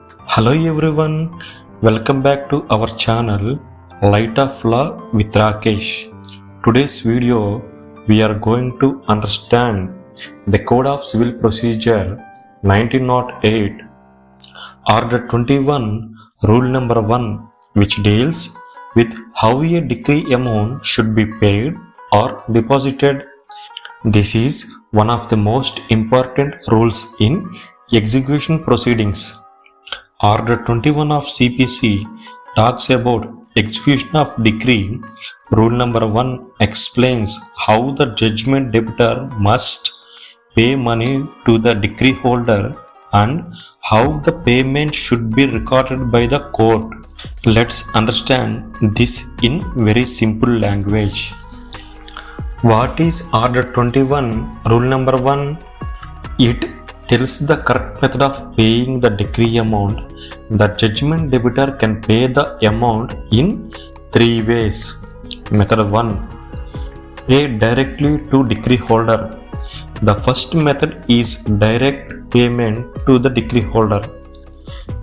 Hello everyone, welcome back to our channel Light of Law with Rakesh. Today's video we are going to understand the Code of Civil Procedure 1908 Order 21 Rule number 1, which deals with how a decree amount should be paid or deposited. This is one of the most important rules in execution proceedings. Order 21 of CPC talks about execution of decree. Rule number 1 explains how the judgment debtor must pay money to the decree holder and how the payment should be recorded by the court. Let's understand this in very simple language. What is Order 21? Rule number 1. It tells the correct method of paying the decree amount. The judgment debtor can pay the amount in 3 ways. Method 1. Pay directly to decree holder. The first method is direct payment to the decree holder.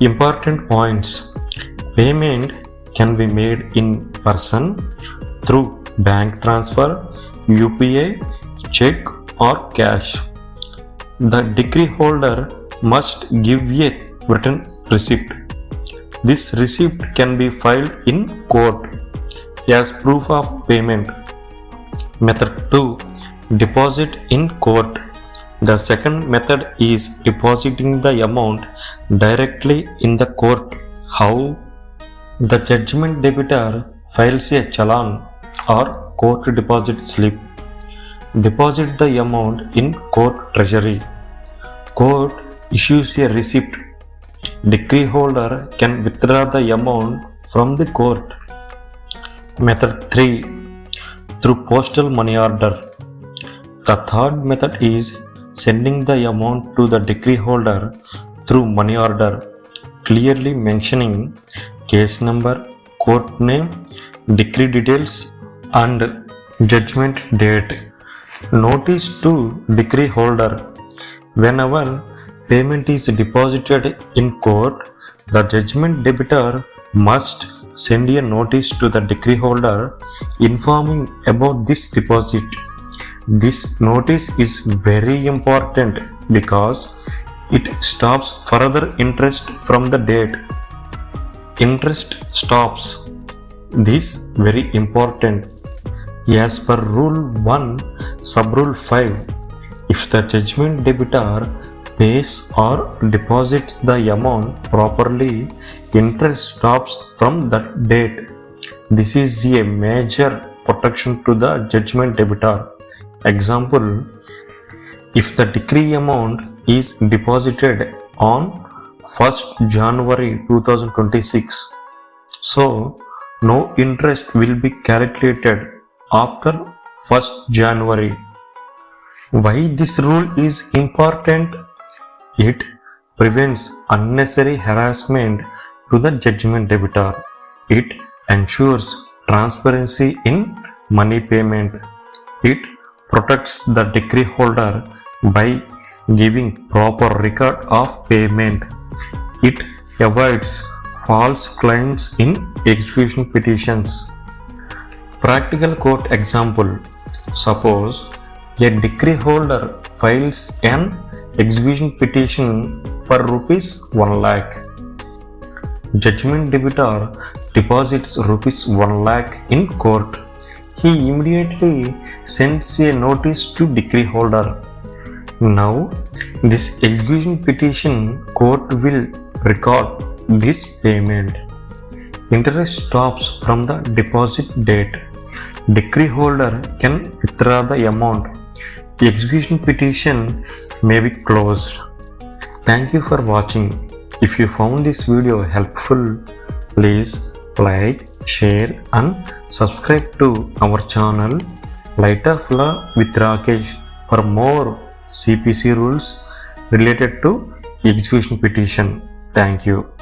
Important points. Payment can be made in person, through bank transfer, UPI, check or cash. The decree holder must give a written receipt. This receipt can be filed in court as proof of payment. Method 2. Deposit in court. The second method is depositing the amount directly in the court. How? The judgment debtor files a challan or court deposit slip. Deposit the amount in court treasury. Court issues a receipt. Decree holder can withdraw the amount from the court. Method 3. Through postal money order. The third method is sending the amount to the decree holder through money order, clearly mentioning case number, court name, decree details and judgment date. Notice to decree holder. Whenever payment is deposited in court, the judgment debtor must send a notice to the decree holder informing about this deposit. This notice is very important because it stops further interest from the date. Interest stops. This very important. As per Rule 1, Sub-Rule 5, if the judgment debtor pays or deposits the amount properly, interest stops from that date. This is a major protection to the judgment debtor. Example, if the decree amount is deposited on 1st January 2026, so no interest will be calculated after 1st January. Why this rule is important? It prevents unnecessary harassment to the judgment debtor. It ensures transparency in money payment. It protects the decree holder by giving proper record of payment. It avoids false claims in execution petitions. Practical court example. Suppose a decree holder files an execution petition for rupees 1 lakh. Judgment debtor deposits rupees 1 lakh in court. He immediately sends a notice to decree holder. Now, this execution petition court will record this payment. Interest stops from the deposit date. Decree holder can withdraw the amount. The execution petition may be closed. Thank you for watching. If you found this video helpful, please like, share and subscribe to our channel Light of Law with Rakesh for more CPC rules related to execution petition. Thank you.